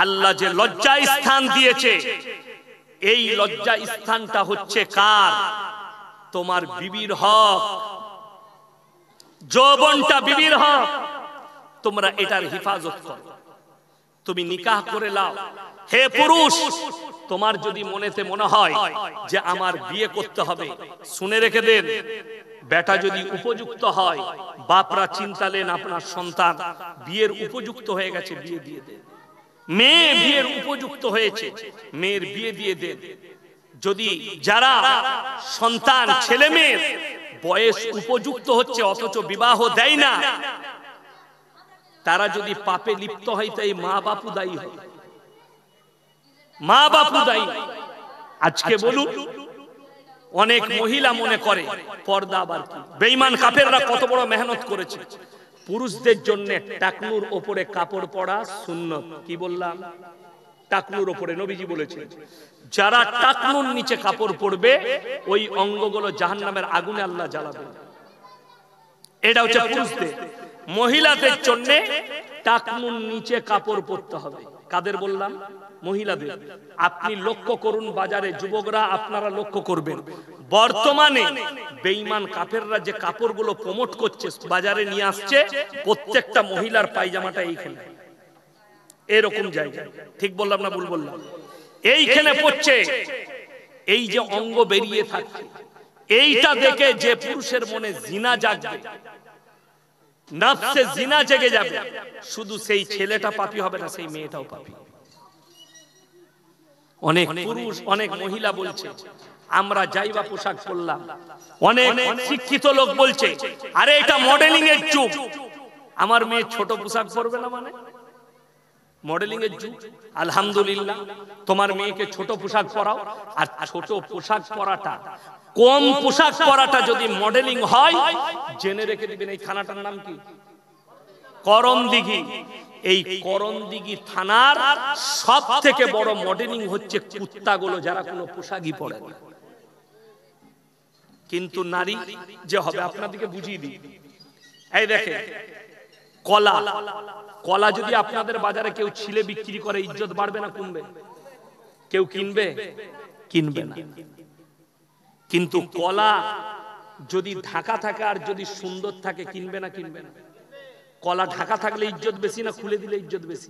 আল্লাহ যে লজ্জা স্থান দিয়েছে, এই লজ্জা স্থানটা হচ্ছে কার? তোমার বিবির হক। যৌবনটা বিবির হক, তোমরা এটার হেফাজত করো। তুমি নিকাহ করে নাও। হে পুরুষ, তোমার যদি মনেতে মনে হয় যে আমার বিয়ে করতে হবে, শুনে রেখে দেন, বেটা যদি উপযুক্ত হয়, বাপরা চিন্তা নেন আপনার সন্তান বিয়ের উপযুক্ত হয়ে গেছে, বিয়ে দিয়ে দেন। মেয়ে বিয়ের উপযুক্ত হয়েছে, মেয়ের বিয়ে দিয়ে দেন। যদি যারা সন্তান ছেলে মেয়ের বয়স উপযুক্ত হচ্ছে অথচ বিবাহ দেয় না, তারা যদি পাপে লিপ্ত হয়, তাই মা বাপু দায়ী হয়, মা বাপু দায়ী। আজকে বলুন, অনেক মহিলা মনে করে পর্দা আবার কি? বেঈমান কাফেররা কত বড় মেহনত করেছে। পুরুষদের জন্য টাকনুর ওপরে কাপড় পরা সুন্নত। কি বললাম? টাকনুর ওপরে নবীজি বলেছেন, যারা টাকনুর নিচে কাপড় পরবে ওই অঙ্গগুলো জাহান্নামের আগুনে আল্লাহ জ্বালাবে। এটা হচ্ছে পুরুষদের। মহিলাদের জন্য টাকনুর নিচে কাপড় পরতে হবে। কাদের বললাম? মহিলাদের। আপনি লক্ষ্য করুন, বাজারে যুবকরা আপনারা লক্ষ্য করবেন, বর্তমানে বেঈমান কাফেররা যে কাপড়গুলো প্রমোট করছে, বাজারে নিয়ে আসছে, প্রত্যেকটা মহিলার পায়জামাটা এইখানে, এরকম জায়গায়। ঠিক বললাম না ভুল বললাম? এইখানে পড়ছে, এই যে অঙ্গ বেরিয়ে থাকছে, এইটা দেখে যে পুরুষের মনে জিনা জাগবে, নফসে জিনা জেগে যাবে, শুধু সেই ছেলেটা পাপী হবে না, সেই মেয়েটাও পাপী। অনেক পুরুষ, অনেক মহিলা বলছে আমরা যাইবা পোশাক পরলাম। অনেক শিক্ষিত লোক বলছে আরে এটা মডেলিং এর যুগ, আমার মেয়ে ছোট পোশাক পরবে না, মানে মডেলিং এর যুগ। আলহামদুলিল্লাহ, তোমার মেয়েকে ছোট পোশাক পরাও। আর ছোট পোশাক পরাটা, কম পোশাক পরাটা যদি মডেলিং হয়, জেনে রেখে দিবেন এই থানাটার নাম কি? করণদিঘি। এই করণদিঘি থানার সব থেকে বড় মডেলিং হচ্ছে কুত্তাগুলো, যারা কোনো পোশাকই পরে না। কিন্তু নারী যে হবে, আপনাদেরকে বুঝিয়ে দিই, এই দেখেন কলা, কলা যদি আপনাদের বাজারে কেউ ছিলে বিক্রি করে, ইজ্জত বাড়বে না কমবে? কেউ কিনবে? কিনবে না। কিন্তু কলা যদি ঢাকা থাকে আর যদি সুন্দর থাকে, কিনবে না কিনবে না? কলা ঢাকা থাকলে ইজ্জত বেশি না খুলে দিলে ইজ্জত বেশি?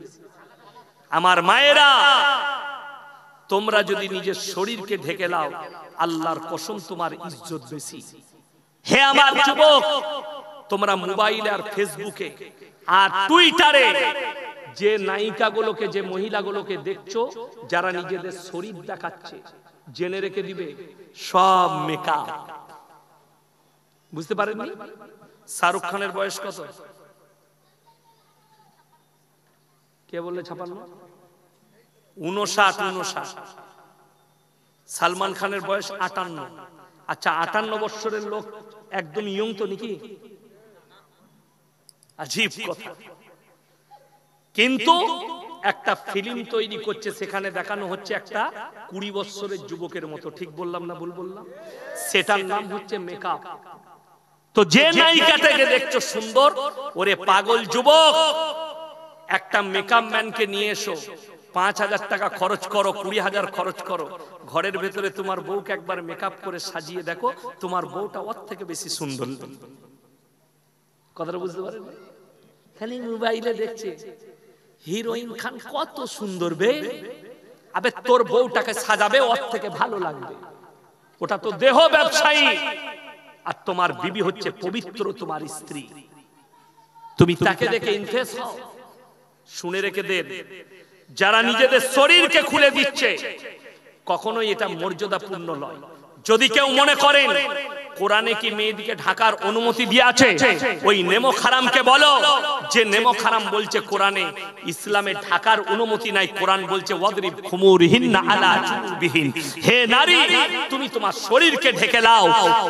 আমার মায়েরা, তোমরা যদি নিজের শরীরকে ঢেকে নাও, আল্লাহর কসম তোমার ইজ্জত বেশি। হে আমার যুবক, তোমরা মোবাইলে আর ফেসবুকে আর টুইটারে যে নায়িকাগুলোকে, যে মহিলাগুলোকে দেখছো, যারা নিজেদের শরীর দেখাচ্ছে, জেনে রেখে দিবে সব মেকআপ। বুঝতে পারেননি? শাহরুখ খানের বয়স কত? কে বললে 56? 59। সালমান খানের বয়স 58। আচ্ছা, 58 বছরের লোক একদম ইয়ং তো নাকি? আজীব কথা। কিন্তু একটা ফিল্ম তৈরি করছে, সেখানে দেখানো হচ্ছে একটা 20 বছরের যুবকের মতো। ঠিক বললাম না ভুল বললাম? সেটার নাম হচ্ছে মেকআপ। তো যে নায়িকাটাকে দেখছো সুন্দর, ওরে পাগল যুবক, একটা মেকআপ ম্যানকে নিয়ে এসো, 5000 টাকা খরচ করো, 20,000 খরচ করো, ঘরের ভেতরে তোমার বউকে একবার মেকআপ করে সাজিয়ে দেখো, তোমার বউটা ওর থেকে বেশি সুন্দর। কথাটা বুঝতে পারেন? খালি মোবাইলে দেখছে হিরোইন খান কত সুন্দর বে, আবে তোর বউটাকে সাজাবে, ওর থেকে ভালো লাগবে। ওটা তো দেহ ব্যবসায়ী, আর তোমার বিবি হচ্ছে পবিত্র, তোমার স্ত্রী। তুমি তাকে দেখে ইমপ্রেস হও। শুনে রেখে দেন, যারা নিজেদের শরীরকে খুলে দিচ্ছে, কখনোই এটা মর্যাদাপূর্ণ নয়। যদি কেউ মনে করেন কোরআনে কি মেয়েদিকে ঢাকার অনুমতি দিয়ে আছে, ওই নেমো খারামকে বলো যে নেমো খারাম বলছে কোরআনে ইসলামে ঢাকার অনুমতি নাই। কোরআন বলছে ওয়াদরিব খুমুরিহিন্না আলা জুবিহিন। হে নারী, তুমি তোমার শরীরকে ঢেকে নাও,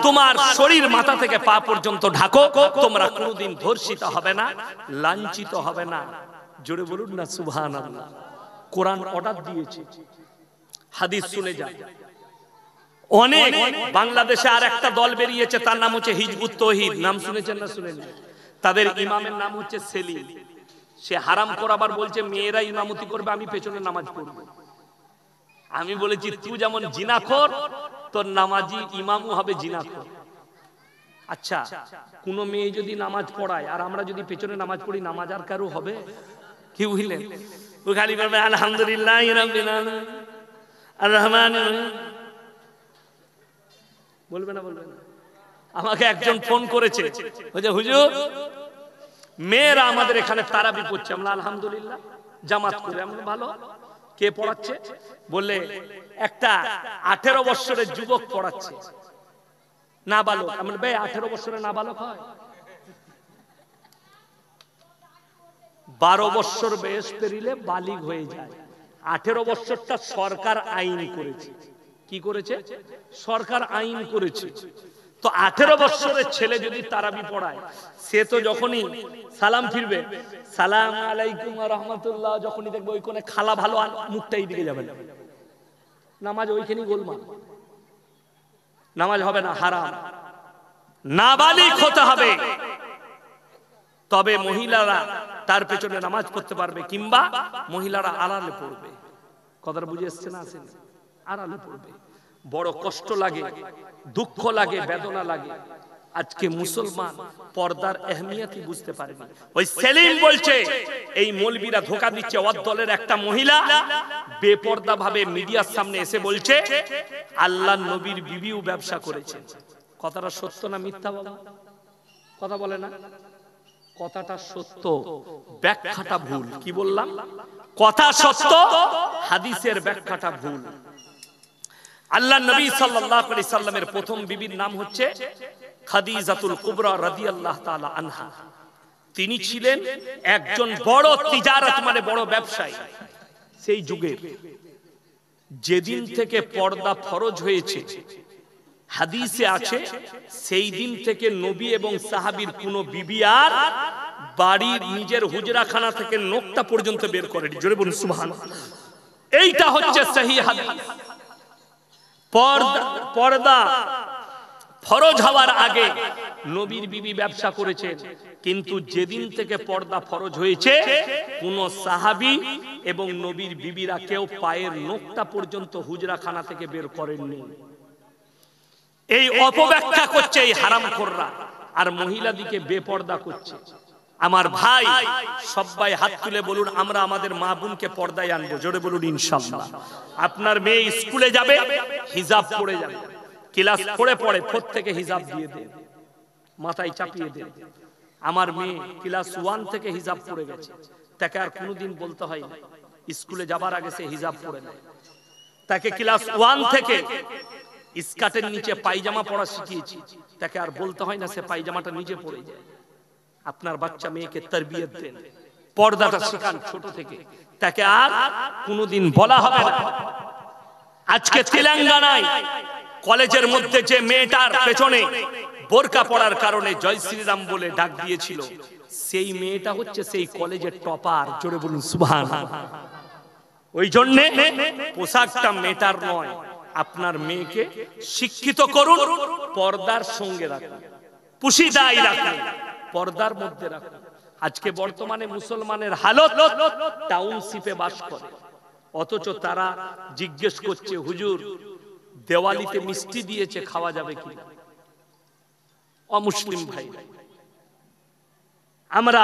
তোমার শরীর মাথা থেকে পা পর্যন্ত ঢাকো, তোমরা কোনোদিন ধর্ষিত হবে না, লাঞ্ছিত হবে না। জোরে বলুন না সুবহানাল্লাহ। কোরআন অর্ডার দিয়েছে। হাদিস শুনে যান। অনেক বাংলাদেশে আর একটা দল বেরিয়েছে, তার নাম হচ্ছে হিজবুত তৌহিদ। নাম শুনেছেন না শুনেন? তাদের ইমামের নাম হচ্ছে সেলিম। সে হারাম করাবার বলছে মেয়েরা ইমামতি করবে, আমি পেছনে নামাজ পড়বো। আমি বলেছি তুই যেমন জিনাখোর, তোর নামাজি ইমামও হবে জিনাখোর। আচ্ছা, কোন মেয়ে যদি নামাজ পড়ায় আর আমরা যদি পেছনে নামাজ পড়ি, নামাজ আর কারো হবে? কি বুঝলেন? ও খালি বলবে আলহামদুলিল্লাহ রাব্বিল আলামিন আর রহমান, বলবে না? বলবে না? আমাকে একজন ফোন করেছে, বলছে হুজুর মেয়েরা আমাদের এখানে তারাবি পড়ছে। আমরা আলহামদুলিল্লাহ জামাত করে। আমরা ভালো। কে পড়াচ্ছে? বললে একটা 18 বছরের যুবক পড়াচ্ছে, নাবালক। আমরা ভাই 18 বছরের নাবালক হয়? 12 বছর বয়স পেরিলে বালিগ হয়ে যায়। 18 বছরটা সরকার আইন করেছে। কি করেছে? সরকার আইন করেছে। তো 18 বছরের ছেলে যদি তারাবি পড়ায়, সে তো যখনই সালাম ফিরবে, সালাম আলাইকুম ওয়া রাহমাতুল্লাহ, যখনই দেখবে ওই কোণে খালা ভালো, মুখটা এই দিকে যাবে না, নামাজ ওইখানেই গোলমাল। নামাজ হবে না, হারাম। নাবালিগ হতে হবে, তবে মহিলারা তার পেছনে নামাজ পড়তে পারবে, কিংবা মহিলারা আড়ালে পড়বে। কথাটা বুঝে এসছে না? আসেন, আড়ালে পড়বে। বড় কষ্ট লাগে, দুঃখ লাগে, বেদনা লাগে। আজকে মুসলমান পর্দার আহমিয়তই বুঝতে পারেনি। ওই সেলিম বলছে এই মৌলবীরা ধোঁকা দিচ্ছে। ওর দলের একটা মহিলা বেপর্দা ভাবে মিডিয়ার সামনে এসে বলছে আল্লাহর নবীর বিবিও ব্যবসা করেছে। কথাটা সত্য না মিথ্যা? বাবা কথা বলে না? কথাটা সত্য, ব্যাখ্যাটা ভুল। কি বললাম? কথা সত্য, হাদিসের ব্যাখ্যাটা ভুল। আল্লাহ নবী সাল্লাল্লাহু আলাইহি সাল্লামের প্রথম বিবির নাম হচ্ছে খাদিজাতুল কুবরা রাদিয়াল্লাহু তাআলা আনহা। তিনি ছিলেন একজন বড় তিজারত, মানে বড় ব্যবসায়ী। সেই যুগের যেদিন থেকে পর্দা ফরজ হয়েছে, হাদিসে আছে সেই দিন থেকে নবী এবং সাহাবীর কোন বিবি আর বাড়ির নিজের হুজরাখানা থেকে নোকটা পর্যন্ত বের করেনি। জোরে বলুন সুবহানাল্লাহ। এইটা হচ্ছে সহিহ হাদিস। পর্দা ফরজ হওয়ার আগে নবীর বিবি ব্যবসা করেছেন, কিন্তু যেদিন থেকে পর্দা ফরজ হয়েছে কোন সাহাবী এবং নবীর বিবিরা কেউ পায়ের নোকটা পর্যন্ত হুজরাখানা থেকে বের করেননি। এই অপব্যাখ্যা করছে এই হারামখোররা, আর মহিলাদিকে বেপর্দা করছে। আমার ভাই সবাই হাত তুলে বলুন আমরা আমাদের মা বোনকে পর্দায় আনবো। জোরে বলুন ইনশাআল্লাহ। আপনার মেয়ে স্কুলে যাবে, হিজাব পরে যাবে। ক্লাস পড়ে প্রত্যেকে হিজাব দিয়ে দেন, মাথায় চাপিয়ে দেন। আমার মেয়ে ক্লাস 1 থেকে হিজাব পরে গেছে, তাকে আর কোনোদিন বলতে হয় না স্কুলে যাবার আগে সে হিজাব পরে নেয়। তাকে ক্লাস 1 থেকে স্কার্টের নিচে পায়জামা পরা শিখিয়েছি, তাকে আর বলতে হয় না সে পায়জামাটা নিজে পরে যায়। আপনার বাচ্চা মেয়েকে তরবিয়ত দেন, পর্দাটা শেখান ছোট থেকে, তাকে আর কোনোদিন বলা হবে না। আজকে তেলেঙ্গানায় কলেজের মধ্যে যে মেয়েটার পেছনে বোরকা পরার কারণে জয় শ্রীরাম বলে ডাক দিয়েছিল, সেই মেয়েটা হচ্ছে সেই কলেজের টপার। জোরে বলুন সুবহানাল্লাহ। ওই জন্য পোশাকটা মেটার নয়, আপনার মেয়েকে শিক্ষিত করুন, পর্দার সঙ্গে রাখুন, পুশিদাই রাখুন, পর্দার মধ্যে রাখুন। আজকে বর্তমানে মুসলমানের হালত, টাউনশিপে বাস করে, অথচ তারা জিজ্ঞেস করছে হুজুর দেওয়ালিতে মিষ্টি দিয়েছে, খাওয়া যাবে কিনা? অমুসলিম ভাই, আমরা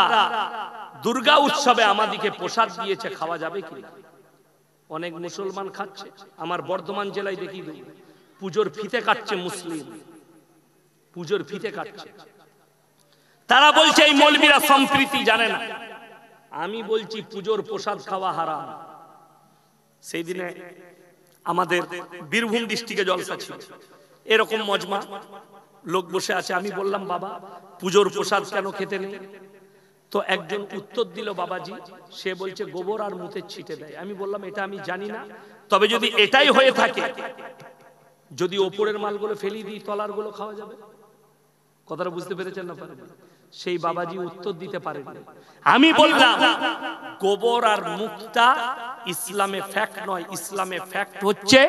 দুর্গা উৎসবে আমাদেরকে প্রসাদ দিয়েছে, খাওয়া যাবে কিনা? অনেক মুসলমান খাচ্ছে। আমার বর্ধমান জেলায় দেখি পুজোর ফিতে কাটছে মুসলিম, পুজোর ফিতে কাটছে। তারা বলছে এই মৌলবীরা সম্প্রীতি জানে না। আমি বলছি পুজোর প্রসাদ খাওয়া হারাম। সেই দিনে আমাদের বীরভূম ডিস্ট্রিক্টে জলসা ছিল, এরকম মজমা লোক বসে আছে। আমি বললাম বাবা পুজোর প্রসাদ কেন খেতে নেই? তো একজন উত্তর দিল বাবাজি, সে বলছে গোবর আর মুতের ছিটে দেয়। আমি বললাম এটা আমি জানি না, তবে যদি এটাই হয়ে থাকে, যদি ওপরের মালগুলো ফেলি দিই তলার গুলো খাওয়া যাবে। কথাটা বুঝতে পেরেছেন না? সেই বাবাজি উত্তর দিতে পারেন। আমি বললাম গোবর আর মুখটা ইসলামে ফ্যাক্ট নয়, ইসলামে ফ্যাক্ট হচ্ছে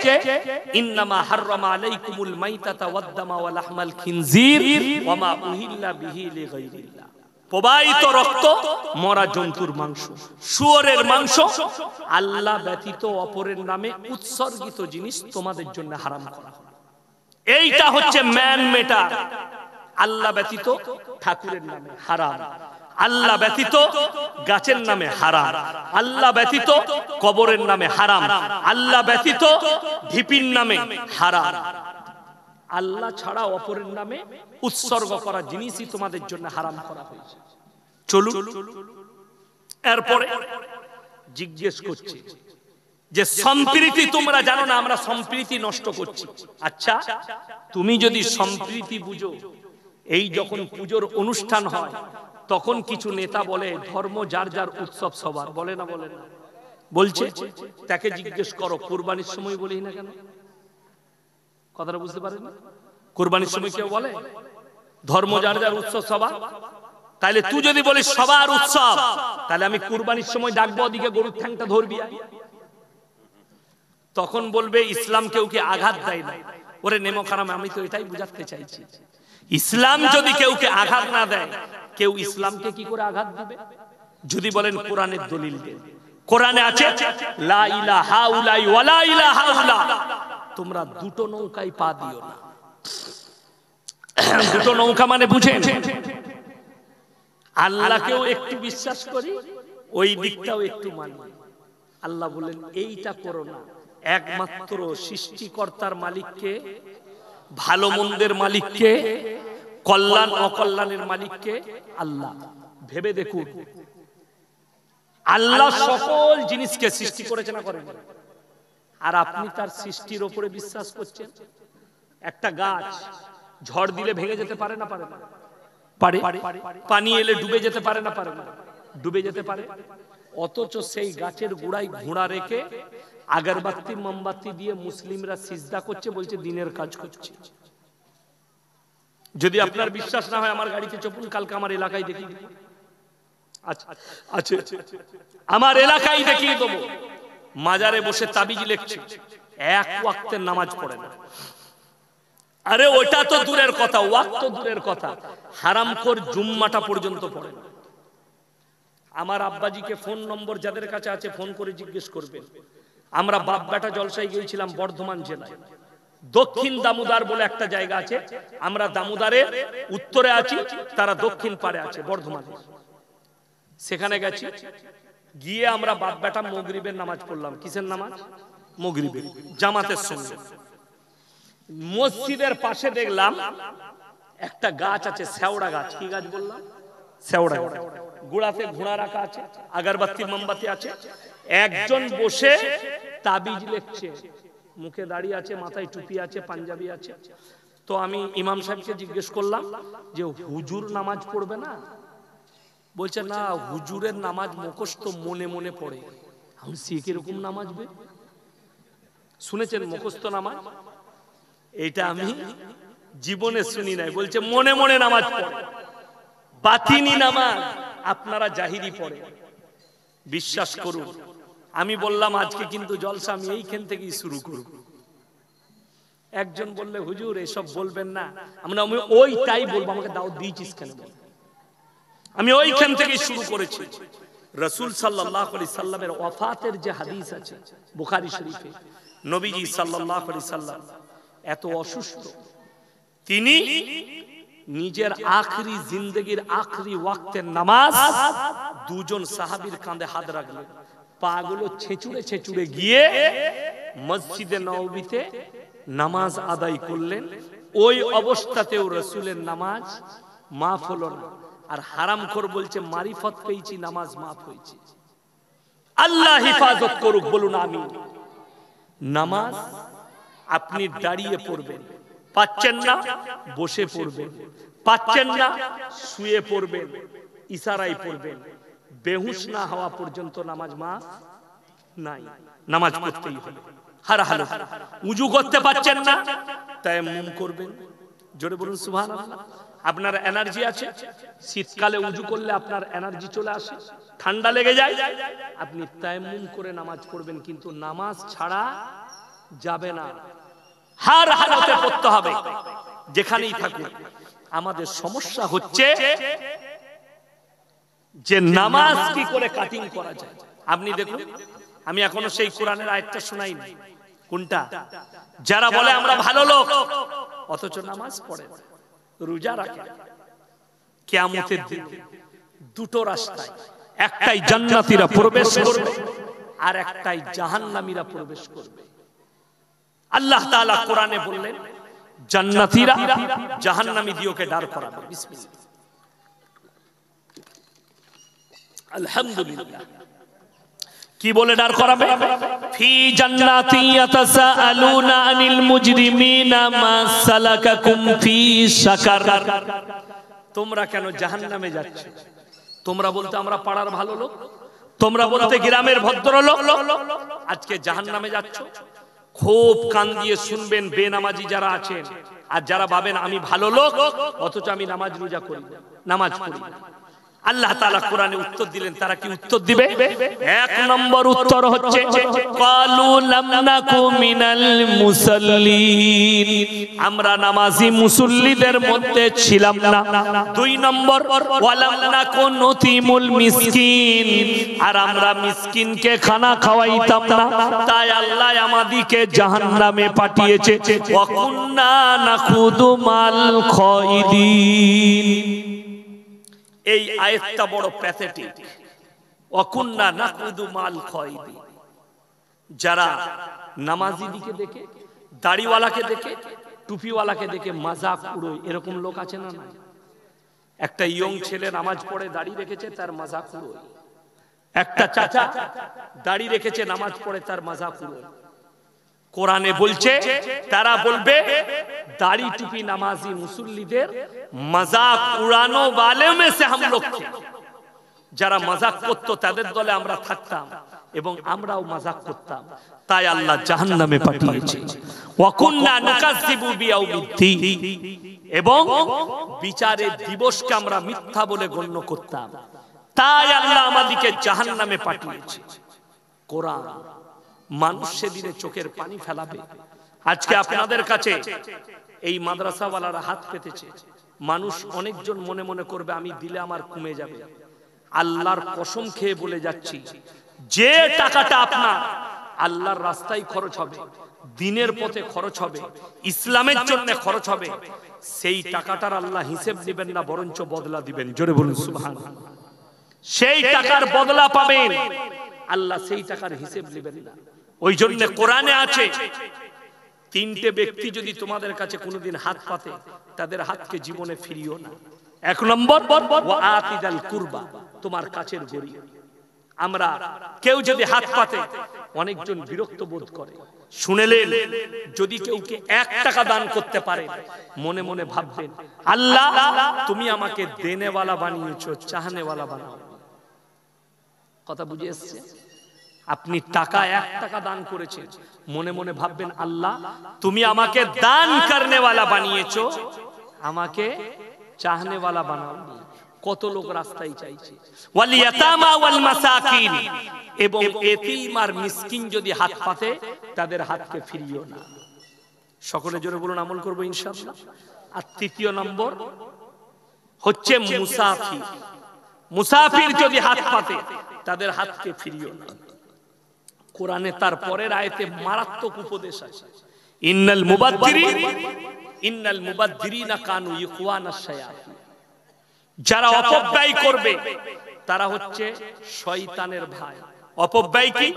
ইন্নামা হাররামা আলাইকুমুল মাইতাতা ওয়াদ দামা ওয়া লাহমাল খিনজির ওয়া মা উহিল্লা বিহি লিগাইরিল্লাহ। প্রবাহিত রক্ত, মরা জন্তুর মাংস, শুয়োরের মাংস, আল্লাহ ব্যতীত অপরের নামে উৎসর্গিত জিনিস তোমাদের জন্য হারাম করা হলো। এইটা হচ্ছে ম্যান মেটার। আল্লাহ ব্যতীত ঠাকুরের নামে হারাম, আল্লাহ ব্যতীত গাছের নামে হারাম, আল্লাহ ব্যতীত কবরের নামে হারাম, আল্লাহ ব্যতীত ঢিপির নামে হারাম। আল্লাহ ছাড়া অপরের নামে উৎসর্গ করা জিনিসই তোমাদের জন্য হারাম করা হয়েছে। চলুন এরপরে জিজ্ঞেস করছি যে সম্প্রীতি তোমরা জানো না আমরা সম্প্রীতি নষ্ট করছি। আচ্ছা, তুমি যদি সম্প্রীতি বুঝো, এই যখন পুজোর অনুষ্ঠান হয় তখন কিছু নেতা বলে ধর্ম যার যার উৎসব সবার, বলে না? বলে না? বলছে। তাকে জিজ্ঞেস করো কুরবানির সময় বলি না কেন? কথাটা বুঝতে পারেন? কুরবানির সময় কেউ বলে ধর্ম যার যার উৎসব সবার? তাইলে তুই যদি বলিস সবার উৎসব, তাহলে আমি কুরবানির সময় ডাকবো ওদিকে গরুর ঠ্যাংটা ধরবি। তখন বলবে ইসলাম কেউ কি আঘাত দেয় না। ওরে নেমো খারাম, আমি তো এটাই বুঝাতে চাইছি, ইসলাম যদি কেউ কে আঘাত না দেয়, কেউ ইসলামকে কি করে আঘাত দিবে? যদি বলেন কোরআনের দলিল দেন, কোরআনে আছে লা ইলাহা ইল্লাল্লাহ ওয়া লা ইলাহা ইল্লাল্লাহ, তোমরা দুটো নৌকায় পা দিও না। দুটো নৌকা মানে বুঝেন? আল্লাহকেও একটু বিশ্বাস করি, ওই দিকটাও একটু মানি। আল্লাহ বলেন এইটা করো না। একমাত্র সৃষ্টিকর্তার মালিককে, ভালো মন্দের মালিককে, কল্যাণ অকল্যাণের মালিককে আল্লাহ। ভেবে দেখুন, আল্লাহ সকল জিনিসকে সৃষ্টি করেছে না করেন? আর আপনি তার সৃষ্টির উপরে বিশ্বাস করছেন। একটা গাছ ঝড় দিলে ভেঙে যেতে পারে না পারে না? পারে। পানি এলে ডুবে যেতে পারে না পারে না? ডুবে যেতে পারে। অথচ সেই গাছের গোড়ায় ঘোড়া রেখে আগরবাতি মোমবাতি দিয়ে মুসলিমরা সিজদা করছে, বলছে দিনের কাজ করছে। যদি আপনার বিশ্বাস না হয় আমার গাড়িতে চপুন, কালকে আমার এলাকায় দেখিয়ে দেবো। আচ্ছা, আমার এলাকায় দেখিয়ে দেবো মাজারে বসে তাবিজ লিখছে, এক ওয়াক্তের নামাজ পড়ে না। আরে ওটা তো দূরের কথা, ওয়াক্ত তো দূরের কথা, হারামখোর জুম্মাটা পর্যন্ত পড়ে না। আমার আব্বাজিকে ফোন নম্বর যাদের কাছে আছে ফোন করে জিজ্ঞেস করবেন। আমরা বাপ বেটা জলসায় গিয়েছিলাম বর্ধমান জেলায়, দক্ষিণ দামোদর বলে একটা জায়গা আছে। আমরা দামোদরের উত্তরে আছি, তারা দক্ষিণ পারে আছে বর্ধমানে। সেখানে গেছি, গিয়ে আমরা বাপ বেটা মাগরিবের নামাজ পড়লাম। কিসের নামাজ? মাগরিবের, জামাতের সঙ্গে। মসজিদের পাশে দেখলাম একটা গাছ আছে, শেওড়া গাছ। কি গাছ বললাম? শেওড়া গাছ। গোড়াতে ঘোড়া রাখা আছে, আগরবাতি মোমবাতি আছে। একজন বসে তাবিজ লিখছে, মুখে দাড়ি আছে, মাথায় টুপি আছে, পাঞ্জাবি আছে। তো আমি ইমাম সাহেবকে জিজ্ঞেস করলাম যে হুজুর নামাজ পড়বে না? বলছে না, হুজুরের নামাজ মুখস্থ মনে মনে পড়ে। আমি সে কিরকম নামাজ বে? শুনেছেন মুখস্থ নামাজ? এটা আমি জীবনে শুনি নাই। বলছে মনে মনে নামাজ পড়ে, বাতিনি নামাজ। আপনারা জাহিরি পড়ে, বিশ্বাস করুন। আমি বললাম আজকে কিন্তু জলসা আমি এইখান থেকেই শুরু করব। একজন বললে হুজুর এসব বলবেন না। আমি ওইটাই বলবো, আমাকে দাওয়াত দিয়েছিস কেন? আমি ওইখান থেকেই শুরু করেছি। রাসূল সাল্লাল্লাহু আলাইহি সাল্লামের ওয়াফাতের যে হাদিস আছে বুখারী শরীফে, নবীজি সাল্লাল্লাহু আলাইহি সাল্লাম এত অসুস্থ, তিনি নিজের আখরি জিন্দেগির আখরি ওয়াক্তের নামাজ দুজন সাহাবীর কাঁধে হাত রাখলেন। পাগুলো ছেঁচুড়ে ছেঁচুড়ে গিয়ে মসজিদে নববীতে নামাজ আদায় করলেন। ওই অবস্থাতেও রাসূলের নামাজ মাফ হলো না। আর হারামখোর বলছে মারিফত পেয়েছি, নামাজ মাফ হয়েছে। আল্লাহ হেফাজত করুক, বলুন আমিন। নামাজ আপনি দাঁড়িয়ে পড়বেন, পাচ্ছেন না বসে পড়বেন, পাচ্ছেন না শুয়ে পড়বেন, ইশারায় পড়বেন। বেহুশ না হওয়া পর্যন্ত নামাজ মাফ নাই। নামাজ পড়তেই হবে। হারাহারা উজু করতে পাচ্ছেন না, তায়াম্মুম করবেন। জোরে বলুন সুবহানাল্লাহ। আপনার এনার্জি আছে, শীতকালে উজু করলে আপনার এনার্জি চলে আসে, ঠান্ডা লেগে যায়, আপনি তায়াম্মুম করে নামাজ পড়বেন। কিন্তু নামাজ ছাড়া যাবে না, হার হালতে পড়তে হবে, যেখানেই থাকুন। আমাদের সমস্যা হচ্ছে যে নামাজ কি করে কাটিং করা যায়। আপনি দেখুন, আমি এখনো সেই কোরআনের আয়াতটা শোনাইনি। কোনটা? যারা বলে আমরা ভালো লোক অথচ নামাজ পড়ে, রোজা রাখে, কিয়ামতের দিন দুটো রাস্তায়, একটাই জান্নাতীরা প্রবেশ করবে আর একটাই জাহান্নামীরা প্রবেশ করবে। আল্লাহ তাআলা কোরআনে বললেন জান্নাতীরা জাহান্নামী দিওকে দাঁড় করাবে। বিসমিল্লাহ, আলহামদুলিল্লাহ। কি বলে দাঁড় করাবে? ফি জান্নাতি ইয়াতাসাআলুনা আনিল মুজরিমিনা মা সালাকাকুম ফি সাকার। তোমরা কেন জাহান্নামে যাচ্ছ? তোমরা বলতে আমরা পাড়ার ভালো লোক, তোমরা বলতে গ্রামের ভদ্রলোক, আজকে জাহান্নামে যাচ্ছ। খুব কান দিয়ে শুনবেন বেনামাজি যারা আছেন আর যারা ভাবেন আমি ভালো লোক অথচ আমি নামাজ রোজা করি, নামাজ পড়ি। আল্লাহ তাআলা কোরআনে উত্তর দিলেন, তারা কি উত্তর দিবে? এক নম্বর উত্তর হচ্ছে ক্বালু লাম নাকু মিনাল মুসাল্লিন, আমরা নামাজি মুসল্লিদের মধ্যে ছিলাম না। দুই নম্বর ওয়ালাম নাকু নুতিমুল মিসকিন, আর আমরা মিসকিনকে খানা খাওয়াইতাম না, তাই আল্লাহ আমাদেরকে জাহান্নামে পাঠিয়েছে। ওয়া কুন্না নাখুদু মাল খাইদিন। এই আয়াতটা বড় প্যাথেটিক। ওয়াকুন্না নাকুদু মাল খাইদিন, যারা নামাজি দিকে দেখে, দাড়িওয়ালাকে দেখে, টুপিওয়ালাকে দেখে মাজাক উড়োয়, এরকম লোক আছে না? না। একটা ইয়ং ছেলে নামাজ পড়ে দাড়ি রেখেছে, তার মাজাক উড়োয়। একটা চাচা দাড়ি রেখেছে, নামাজ পড়ে, তার মাজাক উড়োয়। কোরআনে বলছে তারা বলবে দাড়ি টুপি নামাজি মুসল্লিদের মজাক উড়ানো वाले में से हम लोग थे। যারা মজাক করত তাদের দলে আমরা থাকতাম এবং আমরাও মজাক করতাম, তাই আল্লাহ জাহান্নামে পাঠিয়েছে। ওয়া কুননা নুকাজ্জিবু বিয়াউমিদ্দিন, এবং বিচারের দিবসকে আমরা মিথ্যা বলে গণ্য করতাম, তাই আল্লাহ আমাদেরকে জাহান্নামে পাঠিয়েছে। কোরআন মানুষ সেদিনে চোখের পানি ফেলাবে। আজকে আপনাদের কাছে এই মাদ্রাসাওয়ালারা হাত পেতেছে, মানুষ অনেকজন মনে মনে করবে আমি দিলে আমার কমে যাবে। আল্লাহর কসম খেয়ে বলে যাচ্ছি, যে টাকাটা আপনার আল্লাহর রাস্তায় খরচ হবে, দিনের পথে খরচ হবে, ইসলামের জন্য খরচ হবে, সেই টাকাটার আল্লাহ হিসেব দিবেন না, বরঞ্চ বদলা দিবেন। জোরে বলুন সুবহানাল্লাহ। সেই টাকার বদলা পাবেন, আল্লাহ সেই টাকার হিসেব নেবেন না। ওই জন্য কোরআনে আছে তিনটে ব্যক্তি যদি তোমাদের কাছে কোনোদিন হাত পাতে, তাদের হাতকে জীবনে ফিরিও না। এক নম্বর ওয়া আতিদাল কুরবা, তোমার কাছের গরীব। আমরা কেউ যদি হাত পাতে অনেকজন বিরক্ত বোধ করে, শুনেলেন যদি কেউকে 1 টাকা দান করতে পারে মনে মনে ভাববেন আল্লাহ তুমি আমাকে দেনেওয়ালা বানিয়েছো, চাহনেওয়ালা বানাও। কথা বুঝে এসছে? আপনি টাকা 1 টাকা দান করেছেন, মনে মনে ভাববেন আল্লাহ তুমি আমাকে দান করনেওয়ালা বানিয়েছো, আমাকে চাহনেওয়ালা বানাও। কত লোক রাস্তায় চাইছে। ওয়াল ইয়াতামা ওয়াল মাসাকিন, এবং এতিম আর মিসকিন যদি হাত পাতে তাদের হাতকে ফিরিও না। সকলে জোরে বলুন আমল করব ইনশাআল্লাহ। আর তৃতীয় নম্বর হচ্ছে মুসাফির। মুসাফির যদি হাত পাতে তাদের হাতকে ফিরিও না। কোরআনে তার পরের আয়াতে মারাত্মক উপদেশ আছে, ইন্নাল মুবাদদিরিনা কানু ইখওয়ানাশ শায়াতিন। যারা অপব্যয় করবে তারা হচ্ছে শয়তানের ভাই। অপব্যয় কি?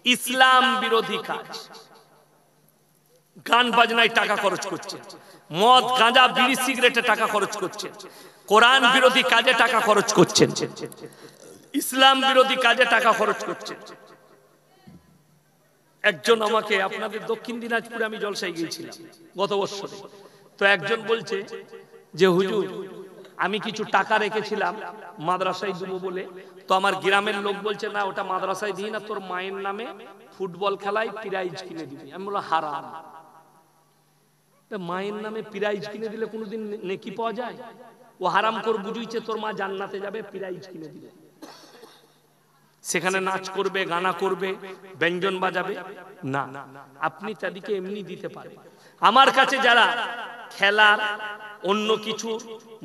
ইসলাম বিরোধী কাজ, গান বাজনায় টাকা খরচ করছে, মদ গাঁজা বিড়ি সিগারেটে টাকা খরচ করছে, কোরআন বিরোধী কাজে টাকা খরচ করছে, ইসলাম বিরোধী কাজে টাকা খরচ করছে। একজন আমাকে, আপনাদের দক্ষিণ দিনাজপুরে আমি জলসায় গিয়েছিলাম গত বছরে, তো একজন বলছে যে হুজুর আমি কিছু টাকা রেখেছিলাম মাদ্রাসায় দেবো বলে, তো আমার গ্রামের লোক বলছে না ওটা মাদ্রাসায় দিই না, তোর মায়ের নামে ফুটবল খেলায় প্রাইজ কিনে দিবি। আমি বললাম হারাম। মায়ের নামে প্রাইজ কিনে দিলে কোনোদিন নেকি পাওয়া যায়? ও হারাম করে বুঝিয়েছে তোর মা জান্নাতে যাবে, প্রাইজ কিনে দিলে। সেখানে নাচ করবে, গানা করবে, ব্যঞ্জন বাজাবে না, আপনি তাদেরকে এমনি দিতে পারেন। আমার কাছে যারা খেলার অন্য কিছু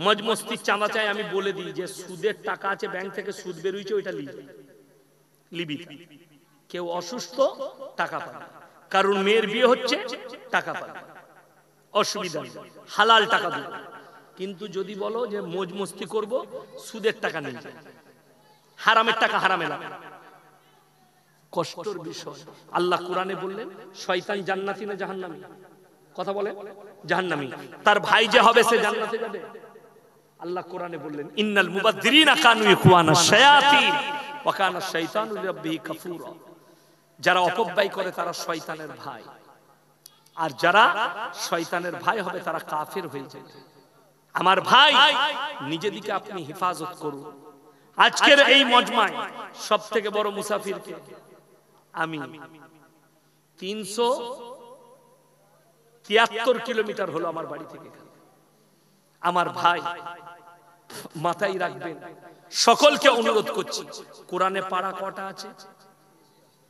মজমস্তির চাঁদা চাই, আমি বলে দিই যে সুদের টাকা আছে ব্যাংক থেকে, সুদ বেরোইছে, ওইটা লিবি। কেউ অসুস্থ টাকা পাবে, কারণ মেয়ের বিয়ে হচ্ছে টাকা পাবে, অসুবিধা নেই, হালাল টাকা দেবে। কিন্তু যদি বলো যে মজমস্তি করব, সুদের টাকা নিয়ে যাবে, হারামের টাকা হারামে লাগে, কষ্টের বিষয়। আল্লাহ কোরআনে বললেন শয়তান জান্নাতি না জাহান্নামী? কথা বলে জাহান্নামী। তার ভাই যে হবে সে জান্নাতে যাবে। আল্লাহ কোরআনে বললেন ইন্নাল মুবাদদিরিনা কানু ইখওয়ানাশ শায়াতিন ওয়া কানা শাইতানু লিরাব্বিহি কাফুরা। যারা অপব্যয় করে তারা শয়তানের ভাই, আর যারা শয়তানের ভাই হবে তারা কাফের হয়ে যাবে। আমার ভাই, নিজে দিকে আপনি হেফাজত করুন। আজকের এই মজমায় সবথেকে বড় মুসাফির কে? আমি। 373 কিলোমিটার হলো আমার বাড়ি থেকে। আমার ভাই, মাথায় রাখবেন, সকলকে অনুরোধ করছি, কোরআনে পারা কটা আছে?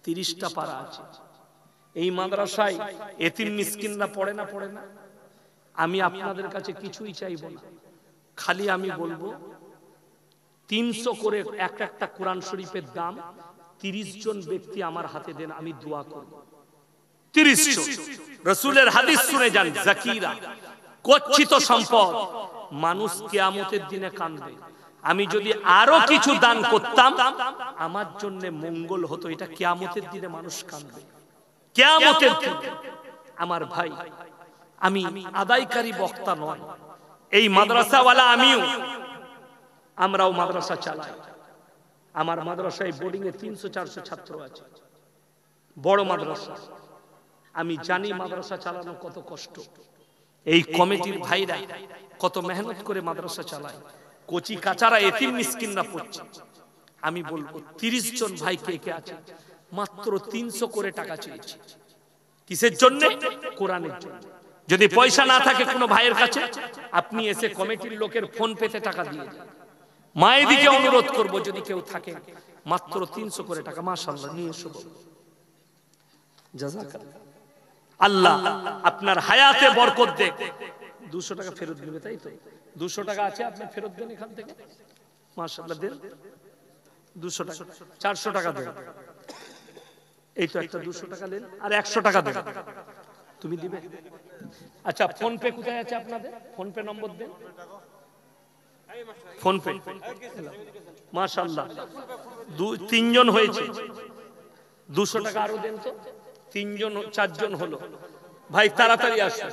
30টা পারা আছে। এই মাদ্রাসায় এতিম মিসকিনরা পড়ে না? আমি আপনাদের কাছে কিছুই চাইব না, খালি আমি বলবো 300 করে একটা কোরআন শরীফের দাম 30 জন ব্যক্তি আমার হাতে দেন, আমি দোয়া করব। 30 জন। রাসূলের হাদিস শুনে যান, জাকিরা, গচ্ছিত সম্পদ। মানুষ কিয়ামতের দিনে কাঁদবে। আমি যদি আরো কিছু দান করতাম আমার জন্য মঙ্গল হতো। এটা কিয়ামতের দিনে মানুষ কাঁদবে, কিয়ামতের দিনে। আমার ভাই, আমি আদায়কারী বক্তা নয়, এই মাদ্রাসাওয়ালা আমিও, আমরাও মাদ্রাসা চালাই। আমার মাদ্রাসায় বোর্ডিং এ 300-400 ছাত্র আছে, বড় মাদ্রাসা। আমি জানি মাদ্রাসা চালানো কত কষ্ট। এই কমিটির ভাইরা কত মেহনত করে মাদ্রাসা চালায়, কচি কাচারা এতিম মিসকিনরা পড়ছে। আমি বলবো 30 জন ভাই কে কে আছে? মাত্র 300 করে টাকা চেয়েছি। কিসের জন্য? কোরআনের জন্য। যদি পয়সা না থাকে কোনো ভাইয়ের কাছে, আপনি এসে কমিটির লোকের ফোন পেতে টাকা দিয়ে যান। মায়েদিকে অনুরোধ করব, যদি কেউ থাকে, মাত্র 300 করে টাকা, মাশাআল্লাহ, নিয়ে এসো। জাযাকাল্লাহ। আল্লাহ আপনার হায়াতে বরকত দেখ। 200 টাকা ফেরত দিবে, তাই তো? 200 টাকা আছে, আপনি ফেরত দেন এখান থেকে, মাশাআল্লাহ দেন। 200 টাকা, 400 টাকা দেন। এই তো একটা 200 টাকা দেন, আর 100 টাকা দেন। তুমি দিবে? আচ্ছা, ফোন পে কোথায় আছে আপনাদের? ফোন পে নম্বর দেন। ফোন পে, মাশাআল্লাহ, 3 জন হয়েছে। 200 টাকা আরো দেন তো। 3 জন, 4 জন হলো। ভাই তাড়াতাড়ি আসো,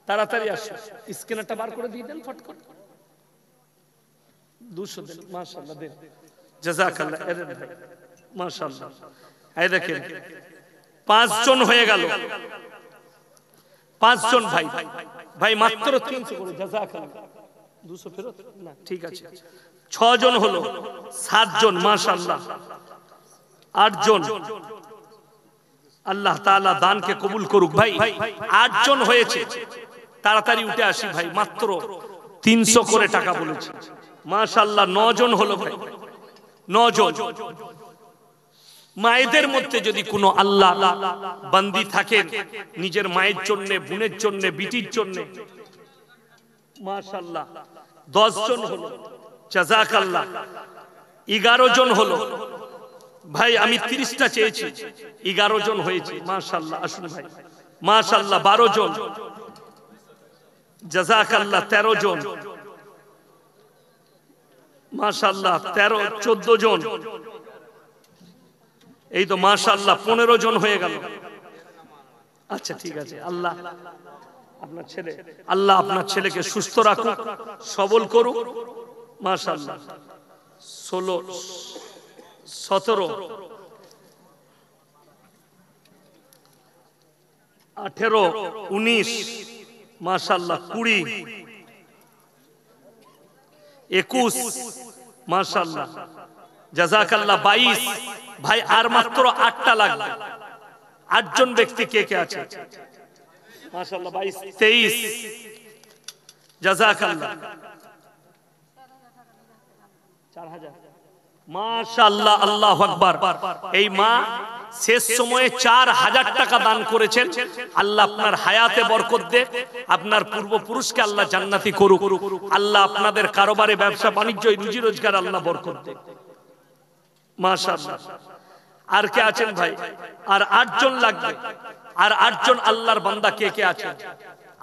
তাড়াতাড়ি আসো, স্ক্যানারটা বার করে দিয়ে দেন ফটফট। 200 দেন, মাশাআল্লাহ দেন। জাযাকাল্লাহ। এরেন ভাই, মাশাআল্লাহ। এই দেখেন 5 জন হয়ে গেল। 5 জন ভাই, ভাই মাত্র 300 করে। জাযাকাল্লাহ। 200 ফেরত না, ঠিক আছে। 6 জন হলো, 7 জন, মাশাআল্লাহ। 8 জন। আল্লাহ তাআলা দানকে কবুল করুক। ভাই 8 জন হয়েছে, তাড়াতাড়ি উঠে আসি ভাই, মাত্র 300 করে টাকা বলেছি, মাশাআল্লাহ। 9 জন হলো ভাই, 9 জন। মায়েদের মধ্যে যদি কোনো আল্লাহ বান্দি থাকেন নিজের মায়ের জন্য, বোনের জন্য, বিটির জন্য, মাশাআল্লাহ, 10 জন হলো, জাযাকাল্লাহ। 11 জন হলো ভাই। আমি 30টা চেয়েছি, 11 জন হয়েছে, মাশাআল্লাহ। আসুন ভাই, মাশাআল্লাহ। 12 জন, জাযাকাল্লাহ। 13 জন, মাশাআল্লাহ। 14 জন, এই তো মাশাআল্লাহ। 15 জন হয়ে গেল। আচ্ছা, ঠিক আছে। আল্লাহ আপনার ছেলে, আল্লাহ আপনার ছেলেকে সুস্থ রাখুক, সবল করুক, মাশাআল্লাহ। 16, 17, 18, 19, মাশাআল্লাহ। 20, 21, মাশাআল্লাহ, জাযাকাল্লাহ। 22 ভাই, আর মাত্র 8টা লাগবে। 8 জন ব্যক্তি কে কে আছে? মাশাআল্লাহ। 22, 23, জাযাকাল্লাহ। 4000, মাশাআল্লাহ, আল্লাহু আকবার। এই মা শেষ সময়ে 4000 টাকা দান করেছেন। আল্লাহ আপনার হায়াতে বরকত দে, আপনার পূর্বপুরুষকে আল্লাহ জান্নাতি করুক, আল্লাহ আপনাদের কারোবারে ব্যবসা বাণিজ্য রুজি রোজগার আল্লাহ বরকত দে। মাশাআল্লাহ। আর কে আছেন ভাই? আর 8 জন লাগবে। আর 8 জন আল্লাহর বান্দা কে কে আছেন?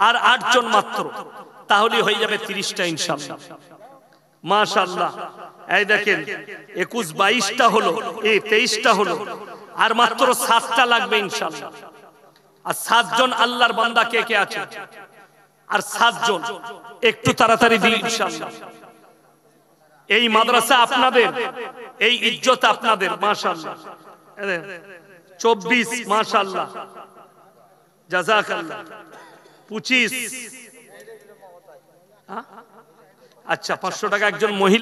আর 8 জন মাত্র, তাহলে হয়ে যাবে 30টা ইনশাআল্লাহ। মাশাআল্লাহ। এই দেখেন 21 22টা হলো, এই 23টা হলো, আর মাত্র 7টা লাগবে ইনশাআল্লাহ। আর 7 জন আল্লাহর বান্দা কে কে আছে? আর 7 জন একটু তাড়াতাড়ি দিন ইনশাআল্লাহ। এই মাদ্রাসা আপনাদের, এই ইজ্জত আপনাদের। মাশাআল্লাহ। 24 মাশাআল্লাহ, জাযাকাল্লাহ। 25, আচ্ছা 500 টাকা একজন মহিলা